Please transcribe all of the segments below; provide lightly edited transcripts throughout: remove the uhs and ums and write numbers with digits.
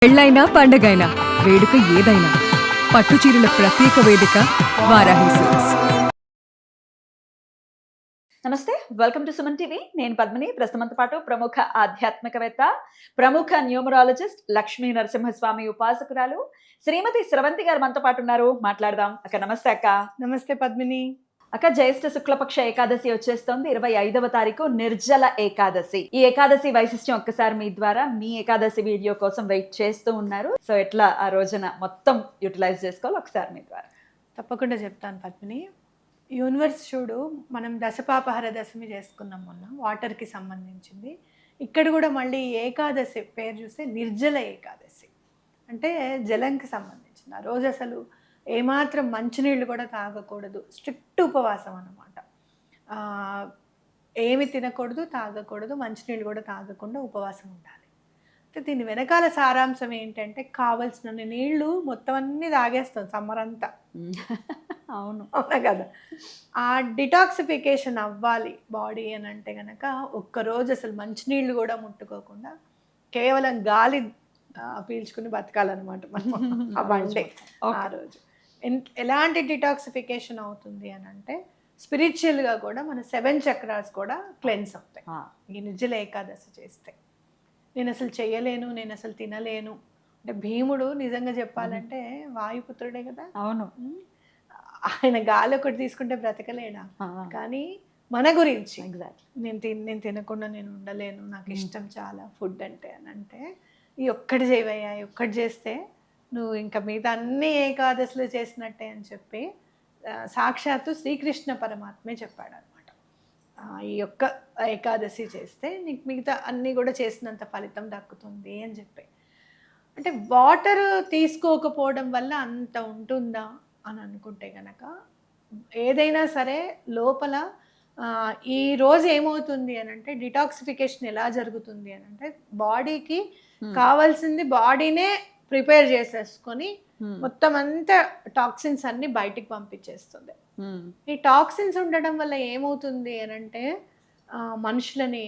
పెళ్ళైనా పండగైనా వేడుక ఏదైనా పట్టుచీరల ప్రత్యేక వేదిక వారాహి సిల్క్స్. నమస్తే, వెల్కమ్ టు సుమన్ టీవీ. నేను పద్మిని. ప్రస్తుతంతో పాటు ప్రముఖ ఆధ్యాత్మికవేత్త, ప్రముఖ న్యూమరాలజిస్ట్ లక్ష్మీ నరసింహస్వామి ఉపాసకురాలు శ్రీమతి స్రవంతి గారు మనతో పాటు ఉన్నారు. మాట్లాడదాం. అక్క నమస్తే. అక్క నమస్తే పద్మిని. అక్క, జ్యేష్ఠ శుక్లపక్ష ఏకాదశి వచ్చేస్తోంది. 25వ తారీఖు నిర్జల ఏకాదశి. ఈ ఏకాదశి వైశిష్ట్యం ఒక్కసారి మీ ద్వారా, మీ ఏకాదశి వీడియో కోసం వెయిట్ చేస్తూ ఉన్నారు. సో ఎట్లా ఆ రోజున మొత్తం యూటిలైజ్ చేసుకోవాలి ఒకసారి మీ ద్వారా. తప్పకుండా చెప్తాను పద్మిని. యూనివర్స్ చూడు, మనం దశపాపహర దశమి చేసుకున్నాం మొన్న, వాటర్కి సంబంధించింది. ఇక్కడ కూడా మళ్ళీ ఏకాదశి పేరు చూస్తే నిర్జల ఏకాదశి, అంటే జలంకి సంబంధించింది. ఆ రోజు అసలు ఏమాత్రం మంచినీళ్ళు కూడా తాగకూడదు, స్ట్రిక్ట్ ఉపవాసం అన్నమాట. ఏమి తినకూడదు, తాగకూడదు, మంచినీళ్ళు కూడా తాగకుండా ఉపవాసం ఉండాలి. అంటే దీని వెనకాల సారాంశం ఏంటంటే, కావలసిన నీళ్లు మొత్తం అన్నీ తాగేస్తాం సమ్మర్ అంతా. అవునా కదా. ఆ డిటాక్సిఫికేషన్ అవ్వాలి బాడీ అని అంటే కనుక ఒక్కరోజు అసలు మంచినీళ్ళు కూడా ముట్టుకోకుండా కేవలం గాలి పీల్చుకుని బతకాలన్నమాట మనం ఆ వన్డే. ఆ రోజు ఎలాంటి డిటాక్సిఫికేషన్ అవుతుంది అని అంటే, స్పిరిచువల్గా కూడా మన 7 చక్రాస్ కూడా క్లెన్స్ అవుతాయి ఈ నిర్జల ఏకాదశి చేస్తే. నేను అసలు చేయలేను, నేను అసలు తినలేను అంటే, భీముడు నిజంగా చెప్పాలంటే వాయుపుత్రుడే కదా. అవును, ఆయన గాలి ఒకటి తీసుకుంటే బ్రతకలేడా. కానీ మన గురించి నేను తినకుండా నేను ఉండలేను, నాకు ఇష్టం చాలా ఫుడ్ అంటే అని అంటే, ఈ ఒక్కటి చేయవయ్యా, ఈ ఒక్కటి చేస్తే నువ్వు ఇంకా మిగతా అన్ని ఏకాదశులు చేసినట్టే అని చెప్పి సాక్షాత్తు శ్రీకృష్ణ పరమాత్మే చెప్పాడు అనమాట. ఈ యొక్క ఏకాదశి చేస్తే నీకు మిగతా అన్నీ కూడా చేసినంత ఫలితం దక్కుతుంది అని చెప్పి. అంటే వాటర్ తీసుకోకపోవడం వల్ల అంత ఉంటుందా అని అనుకుంటే కనుక, ఏదైనా సరే లోపల ఈ రోజు ఏమవుతుంది అని అంటే, డిటాక్సిఫికేషన్ ఎలా జరుగుతుంది అని అంటే, బాడీకి కావాల్సింది బాడీనే ప్రిపేర్ చేసేసుకొని మొత్తం అంతా టాక్సిన్స్ అన్ని బయటికి పంపించేస్తుంది. ఈ టాక్సిన్స్ ఉండడం వల్ల ఏమవుతుంది అని అంటే, మనుషులని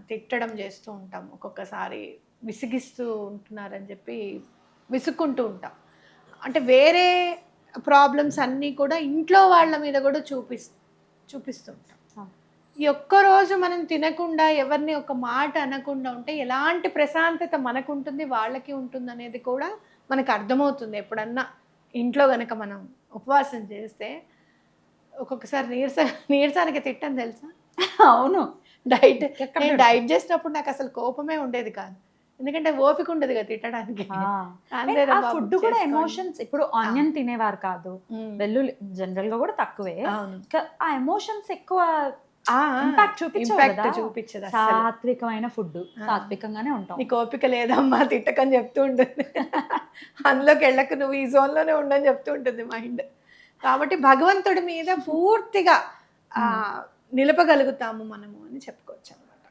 తిట్టడం చేస్తూ ఉంటాం, ఒక్కొక్కసారి విసిగిస్తూ ఉంటున్నారని చెప్పి విసుక్కుంటూ ఉంటాం. అంటే వేరే ప్రాబ్లమ్స్ అన్నీ కూడా ఇంట్లో వాళ్ళ మీద కూడా చూపిస్తుంటాం. ఈ ఒక్కరోజు మనం తినకుండా, ఎవరిని ఒక మాట అనకుండా ఉంటే ఎలాంటి ప్రశాంతత మనకు ఉంటుంది, వాళ్ళకి ఉంటుంది అనేది కూడా మనకు అర్థమవుతుంది. ఎప్పుడన్నా ఇంట్లో కనుక మనం ఉపవాసం చేస్తే ఒక్కొక్కసారి నీరసానికి తిట్టని తెలుసా. అవును, డైట్ చేసినప్పుడు నాకు అసలు కోపమే ఉండేది కాదు, ఎందుకంటే ఓపిక ఉండదు కదా తిట్టడానికి. ఫుడ్ కూడా ఎమోషన్స్. ఇప్పుడు ఆనియన్ తినేవారు కాదు, వెల్లుల్లి జనరల్ గా కూడా తక్కువే. ఆ ఎమోషన్స్ ఎక్కువ ఇంపాక్ట్ చూపించదు. సాత్వికమైన ఫుడ్, సాత్వికంగానే ఉంటాం. నీకు ఓపిక లేదమ్మా తిట్టకని చెప్తూ ఉంటుంది, అందులోకి వెళ్ళక నువ్వు ఈ జోన్లోనే ఉండని చెప్తూ ఉంటుంది మైండ్. కాబట్టి భగవంతుడి మీద పూర్తిగా నిలపగలుగుతాము మనము అని చెప్పుకోవచ్చు అనమాట.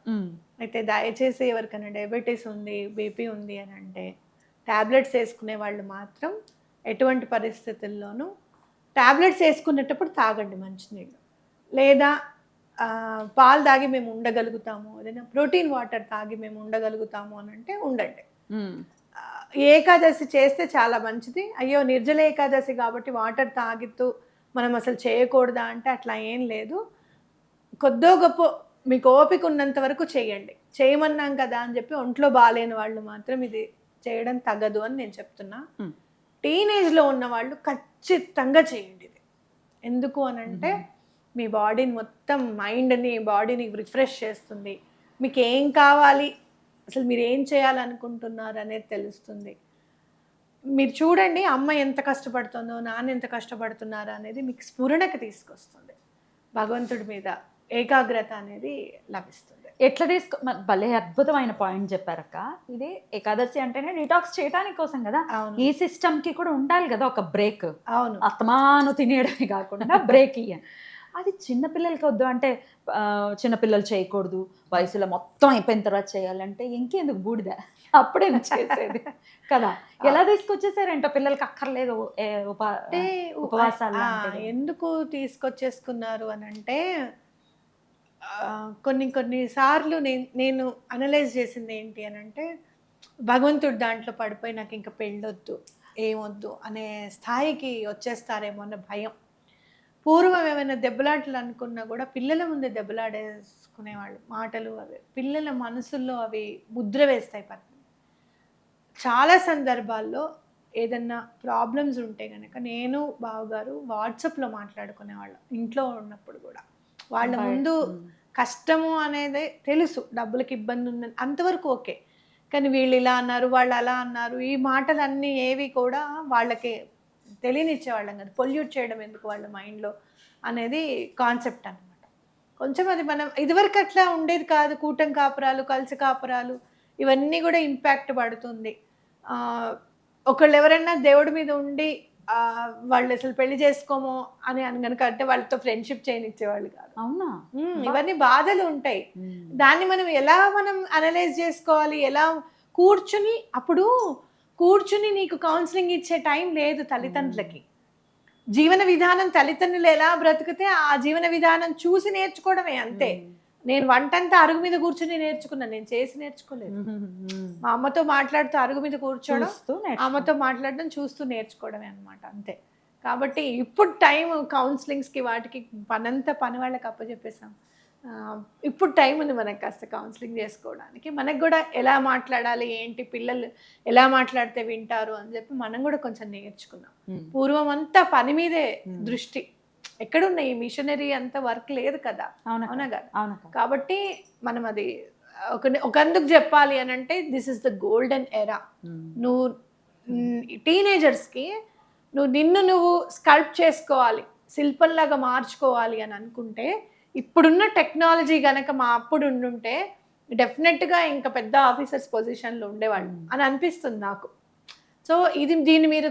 అయితే దయచేసి ఎవరికైనా డయాబెటీస్ ఉంది, బీపీ ఉంది అని అంటే, ట్యాబ్లెట్స్ వేసుకునే వాళ్ళు మాత్రం ఎటువంటి పరిస్థితుల్లోనూ ట్యాబ్లెట్స్ వేసుకునేటప్పుడు తాగండి మంచినీళ్ళు, లేదా పాలు తాగి మేము ఉండగలుగుతాము, ఏదైనా ప్రోటీన్ వాటర్ తాగి మేము ఉండగలుగుతాము అని అంటే ఉండండి. ఏకాదశి చేస్తే చాలా మంచిది. అయ్యో నిర్జల ఏకాదశి కాబట్టి వాటర్ తాగుతూ మనం అసలు చేయకూడదా అంటే అట్లా ఏం లేదు. కొద్దో గొప్ప మీకు ఓపిక ఉన్నంత వరకు చేయండి. చేయమన్నాం కదా అని చెప్పి ఒంట్లో బాగాలేని వాళ్ళు మాత్రం ఇది చేయడం తగదు అని నేను చెప్తున్నా. టీనేజ్లో ఉన్న వాళ్ళు ఖచ్చితంగా చేయండి ఇది. ఎందుకు అని అంటే, మీ బాడీని మొత్తం, మైండ్ని, బాడీని రిఫ్రెష్ చేస్తుంది. మీకు ఏం కావాలి, అసలు మీరు ఏం చేయాలనుకుంటున్నారు అనేది తెలుస్తుంది. మీరు చూడండి, అమ్మ ఎంత కష్టపడుతుందో, నాన్న ఎంత కష్టపడుతున్నారో అనేది మీకు స్ఫురణకు తీసుకొస్తుంది. భగవంతుడి మీద ఏకాగ్రత అనేది లభిస్తుంది. ఎట్లా భలే అద్భుతమైన పాయింట్ చెప్పారక్క. ఇది ఏకాదశి అంటేనే డిటాక్స్ చేయడానికి కోసం కదా. ఈ సిస్టమ్ కి కూడా ఉండాలి కదా ఒక బ్రేక్. అవును, అస్తమాను తినేయడమే కాకుండా బ్రేక్ ఇయ్యాలి. అది చిన్నపిల్లలకి వద్దు అంటే, చిన్నపిల్లలు చేయకూడదు, వయసులో మొత్తం అయిపోయిన తర్వాత చేయాలంటే ఇంకెందుకు బూడిద, అప్పుడే చేసేది కదా. ఎలా తీసుకొచ్చేసారేంటో పిల్లలకి అక్కర్లేదు ఉపవాసాలు. ఎందుకు తీసుకొచ్చేసుకున్నారు అని అంటే, కొన్ని సార్లు నేను అనలైజ్ చేసింది ఏంటి అని అంటే, భగవంతుడు దాంట్లో పడిపోయి నాకు ఇంకా పెళ్ళొద్దు ఏమొద్దు అనే స్థాయికి వచ్చేస్తారేమో అన్న భయం. పూర్వం ఏమైనా దెబ్బలాటలు అనుకున్నా కూడా పిల్లల ముందే దెబ్బలాడేసుకునేవాళ్ళు. మాటలు అవి పిల్లల మనసుల్లో అవి ముద్ర వేస్తాయి. చాలా సందర్భాల్లో ఏదన్నా ప్రాబ్లమ్స్ ఉంటే కనుక నేను బావగారు వాట్సాప్లో మాట్లాడుకునేవాళ్ళం ఇంట్లో ఉన్నప్పుడు కూడా. వాళ్ళ ముందు కష్టము అనేది తెలుసు, డబ్బులకి ఇబ్బంది ఉందని అంతవరకు ఓకే, కానీ వీళ్ళు ఇలా అన్నారు వాళ్ళు అలా అన్నారు ఈ మాటలన్నీ ఏవి కూడా వాళ్ళకి తెలియనిచ్చేవాళ్ళం కదా. పొల్యూట్ చేయడం ఎందుకు వాళ్ళ మైండ్లో అనేది కాన్సెప్ట్ అనమాట. కొంచెం అది మనం ఇదివరకు అట్లా ఉండేది కాదు. కూటం కాపురాలు, కలిసి కాపురాలు ఇవన్నీ కూడా ఇంపాక్ట్ పడుతుంది. ఒకళ్ళు ఎవరైనా దేవుడి మీద ఉండి వాళ్ళు అసలు పెళ్లి చేసుకోమో అని కనుక అంటే వాళ్ళతో ఫ్రెండ్షిప్ చేయనిచ్చేవాళ్ళు కాదు. అవునా? ఇవన్నీ బాధలు ఉంటాయి. దాన్ని మనం ఎలా అనలైజ్ చేసుకోవాలి, ఎలా కూర్చుని నీకు కౌన్సిలింగ్ ఇచ్చే టైం లేదు తల్లిదండ్రులకి. జీవన విధానం తల్లిదండ్రులు ఎలా బ్రతికితే ఆ జీవన విధానం చూసి నేర్చుకోవడమే అంతే. నేను వంటంతా అరుగు మీద కూర్చుని నేర్చుకున్నాను, నేను చేసి నేర్చుకోలేదు. మా అమ్మతో మాట్లాడుతూ అరుగు మీద కూర్చోవడం, అమ్మతో మాట్లాడడం చూస్తూ నేర్చుకోవడమే అనమాట అంతే. కాబట్టి ఇప్పుడు టైం కౌన్సిలింగ్స్కి వాటికి పని వాళ్ళకి అప్పచెప్పేసాం. ఇప్పుడు టైం ఉంది మనకు కాస్త కౌన్సిలింగ్ చేసుకోవడానికి. మనకు కూడా ఎలా మాట్లాడాలి ఏంటి, పిల్లలు ఎలా మాట్లాడితే వింటారు అని చెప్పి మనం కూడా కొంచెం నేర్చుకున్నాం. పూర్వం అంతా పని మీదే దృష్టి, ఎక్కడున్నాయి ఈ మిషనరీ అంత వర్క్ లేదు కదా. అవునా కదా? కాబట్టి మనం అది ఒకందుకు చెప్పాలి అని అంటే this is the golden era. నువ్వు టీనేజర్స్కి నువ్వు స్కల్ప్ చేసుకోవాలి, శిల్పంలాగా మార్చుకోవాలి అని అనుకుంటే ఇప్పుడున్న టెక్నాలజీ కనుక మా అప్పుడు ఉండుంటే డెఫినెట్గా ఇంకా పెద్ద ఆఫీసర్స్ పొజిషన్లో ఉండేవాళ్ళు అని అనిపిస్తుంది నాకు. సో దీన్ని మీరు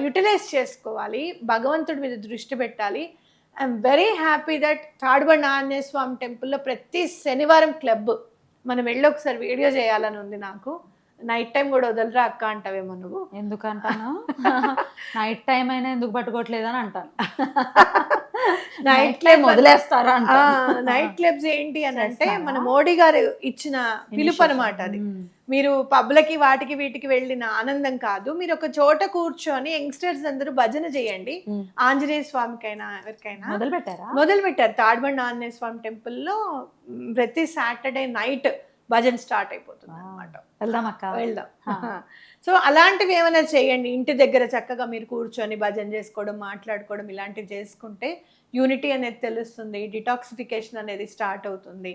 యూటిలైజ్ చేసుకోవాలి, భగవంతుడి మీద దృష్టి పెట్టాలి. I'm very happy that Tadubanda Anjaneya Swamy టెంపుల్లో ప్రతి శనివారం క్లబ్ మనం వెళ్ళి ఒకసారి వీడియో చేయాలని ఉంది నాకు. నైట్ టైం కూడా వదలరా అక్క అంటావేమో నువ్వు. ఎందుకంటాను? నైట్ టైం అయినా ఎందుకు పట్టుకోవట్లేదని అంటాను. నైట్ క్లబ్ వదిలేస్తారా? నైట్ క్లబ్స్ ఏంటి అని అంటే మన మోడీ గారు ఇచ్చిన పిలుపు అనమాట అది. మీరు పబ్లకి వాటికి వీటికి వెళ్ళిన ఆనందం కాదు, మీరు ఒక చోట కూర్చొని యంగ్స్టర్స్ అందరూ భజన చేయండి. ఆంజనేయ స్వామికైనా ఎవరికైనా మొదలు పెట్టారు. తాడుబండ ఆంజనేయ స్వామి టెంపుల్లో ప్రతి సాటర్డే నైట్ భజన స్టార్ట్ అయిపోతుంది అనమాట. వెళ్దాం. సో అలాంటివి ఏమైనా చేయండి. ఇంటి దగ్గర చక్కగా మీరు కూర్చొని భజన చేసుకోవడం, మాట్లాడుకోవడం ఇలాంటివి చేసుకుంటే యూనిటీ అనేది తెలుస్తుంది, డిటాక్సిఫికేషన్ అనేది స్టార్ట్ అవుతుంది.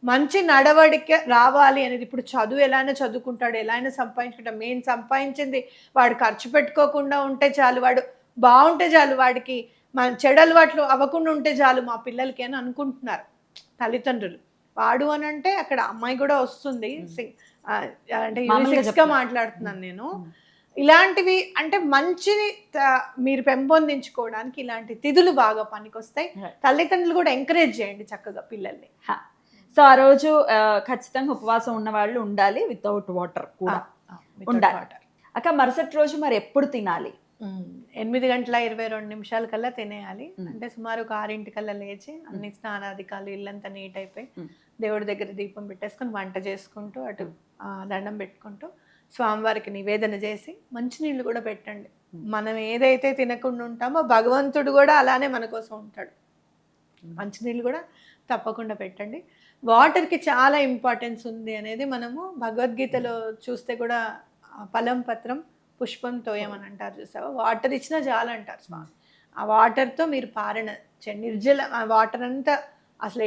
మంచి నడవడిక రావాలి అనేది, ఇప్పుడు చదువు ఎలా అయినా చదువుకుంటాడు, ఎలా అయినా సంపాదించుకుంటాడు. మేము సంపాదించింది వాడు ఖర్చు పెట్టుకోకుండా ఉంటే చాలు, వాడు బాగుంటే చాలు, వాడికి మన చెడు అలవాట్లు అవ్వకుండా ఉంటే చాలు మా పిల్లలకి అని అనుకుంటున్నారు తల్లిదండ్రులు. వాడు అని అంటే అక్కడ అమ్మాయి కూడా వస్తుంది, అంటే యూనిసెక్స్గా మాట్లాడుతున్నాను నేను. ఇలాంటివి అంటే మంచిని మీరు పెంపొందించుకోవడానికి ఇలాంటి తిథులు బాగా పనికొస్తాయి. తల్లిదండ్రులు కూడా ఎంకరేజ్ చేయండి చక్కగా పిల్లల్ని. సో ఆ రోజు ఖచ్చితంగా ఉపవాసం ఉన్న వాళ్ళు ఉండాలి, వితౌట్ వాటర్ కూడా ఉండాలి. అక్క మరుసటి రోజు మరి ఎప్పుడు తినాలి? 8:22 కల్లా తినేయాలి. అంటే సుమారు ఒక 6 లేచి అన్ని స్నానాధికాలు ఇల్లంతా నీట్ అయిపోయి దేవుడి దగ్గర దీపం పెట్టేసుకొని వంట చేసుకుంటూ అటు దండం పెట్టుకుంటూ స్వామివారికి నివేదన చేసి మంచినీళ్ళు కూడా పెట్టండి. మనం ఏదైతే తినకుండా ఉంటామో భగవంతుడు కూడా అలానే మన కోసం ఉంటాడు. మంచినీళ్ళు కూడా తప్పకుండా పెట్టండి. వాటర్కి చాలా ఇంపార్టెన్స్ ఉంది అనేది మనము భగవద్గీతలో చూస్తే కూడా ఫలం పత్రం పుష్పం తోయమని అంటారు చూసావా. వాటర్ ఇచ్చినా చాలు అంటారు స్వామి. ఆ వాటర్తో మీరు పారణ నిర్జల వాటర్ అంతా అసలు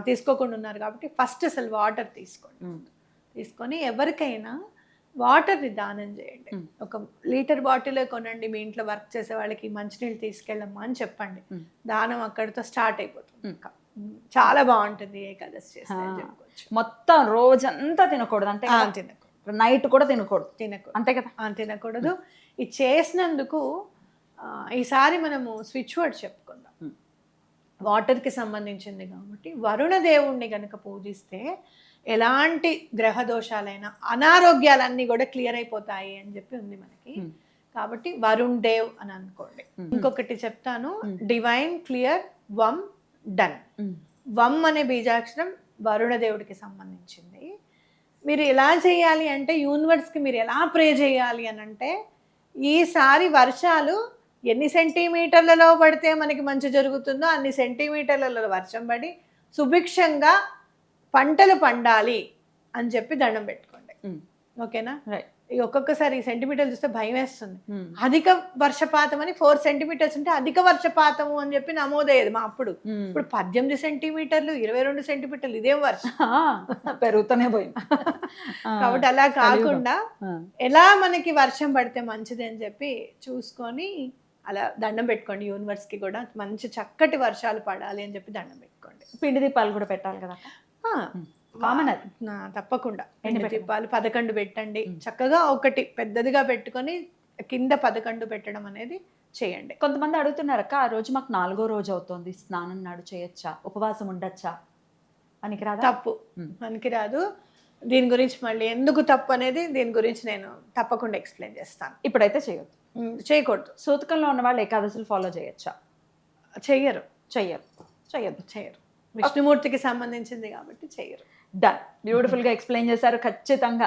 తీసుకోకుండా ఉన్నారు కాబట్టి ఫస్ట్ అసలు వాటర్ తీసుకొని ఎవరికైనా వాటర్ని దానం చేయండి. 1 లీటర్ బాటిల్ కొనండి, మీ ఇంట్లో వర్క్ చేసే వాళ్ళకి మంచినీళ్ళు తీసుకెళ్ళమ్మా అని చెప్పండి. దానం అక్కడితో స్టార్ట్ అయిపోతుంది. చాలా బాగుంటుంది ఏకాదశి చేస్తే చెప్పుకోవచ్చు. మొత్తం రోజంతా తినకూడదు అంటే తినకూడదు, నైట్ కూడా తినకూడదు అంతే కదా. తినకూడదు. ఇది చేసినందుకు ఈసారి మనము స్విచ్ వర్డ్ చెప్పుకుందాం. వాటర్కి సంబంధించింది కాబట్టి వరుణ దేవుణ్ణి కనుక పూజిస్తే ఎలాంటి గ్రహ దోషాలైనా అనారోగ్యాలన్నీ కూడా క్లియర్ అయిపోతాయి అని చెప్పి ఉంది మనకి. కాబట్టి వరుణ్ దేవ్ అని అనుకోండి. ఇంకొకటి చెప్తాను, డివైన్ క్లియర్ వమ్ డన్. వమ్ అనే బీజాక్షరం వరుణ దేవుడికి సంబంధించింది. మీరు ఎలా చేయాలి అంటే యూనివర్స్కి మీరు ఎలా ప్రే చేయాలి అని అంటే ఈసారి వర్షాలు ఎన్ని సెంటీమీటర్లలో పడితే మనకి మంచి జరుగుతుందో అన్ని సెంటీమీటర్లలో వర్షం పడి సుభిక్షంగా పంటలు పండాలి అని చెప్పి దండం పెట్టుకోండి. ఓకేనా? రైట్. ఈ ఒక్కొక్కసారి ఈ సెంటీమీటర్లు చూస్తే భయం వేస్తుంది. అధిక వర్షపాతం అని 4 సెంటీమీటర్స్ ఉంటే అధిక వర్షపాతము అని చెప్పి నమోదయ్యేది మా అప్పుడు. ఇప్పుడు 18 సెంటీమీటర్లు 22 సెంటీమీటర్లు ఇదేం వర్షం పెరుగుతూనే పోయింది. కాబట్టి అలా కాకుండా ఎలా మనకి వర్షం పడితే మంచిది అని చెప్పి చూసుకొని అలా దండం పెట్టుకోండి. యూనివర్స్కి కూడా మంచి చక్కటి వర్షాలు పడాలి అని చెప్పి దండం పెట్టుకోండి. పిండి దీపాలు కూడా పెట్టాలి కదా, కామన్ అది. తప్పకుండా పిండి దీపాలు 11 పెట్టండి. చక్కగా ఒకటి పెద్దదిగా పెట్టుకొని కింద 11 పెట్టడం అనేది చేయండి. కొంతమంది అడుగుతున్నారు అక్క, ఆ రోజు మాకు 4వ రోజు అవుతుంది, స్నానం నాడు చేయొచ్చా, ఉపవాసం ఉండొచ్చా? పనికిరాదా? తప్పు, పనికిరాదు. దీని గురించి మళ్ళీ ఎందుకు తప్పు అనేది దీని గురించి నేను తప్పకుండా ఎక్స్ప్లెయిన్ చేస్తాను. ఇప్పుడైతే చేయొద్దు, చేయకూడదు. సూతకంలో ఉన్న వాళ్ళు ఏకాదశులు ఫాలో చేయొచ్చా? చెయ్యరు, చెయ్యొద్దు. విష్ణుమూర్తికి సంబంధించింది కాబట్టి చెయ్యరు. డన్. బ్యూటిఫుల్గా ఎక్స్ప్లెయిన్ చేశారు. ఖచ్చితంగా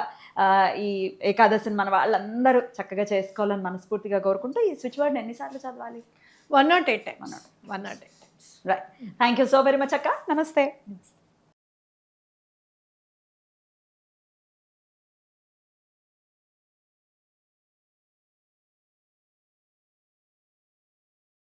ఈ ఏకాదశిని మన వాళ్ళందరూ చక్కగా చేసుకోవాలని మనస్ఫూర్తిగా కోరుకుంటూ ఈ స్విచ్ వర్డ్ ఎన్నిసార్లు చదవాలి? 108 times. 108 times. Right. Thank you so very much అక్క. నమస్తే.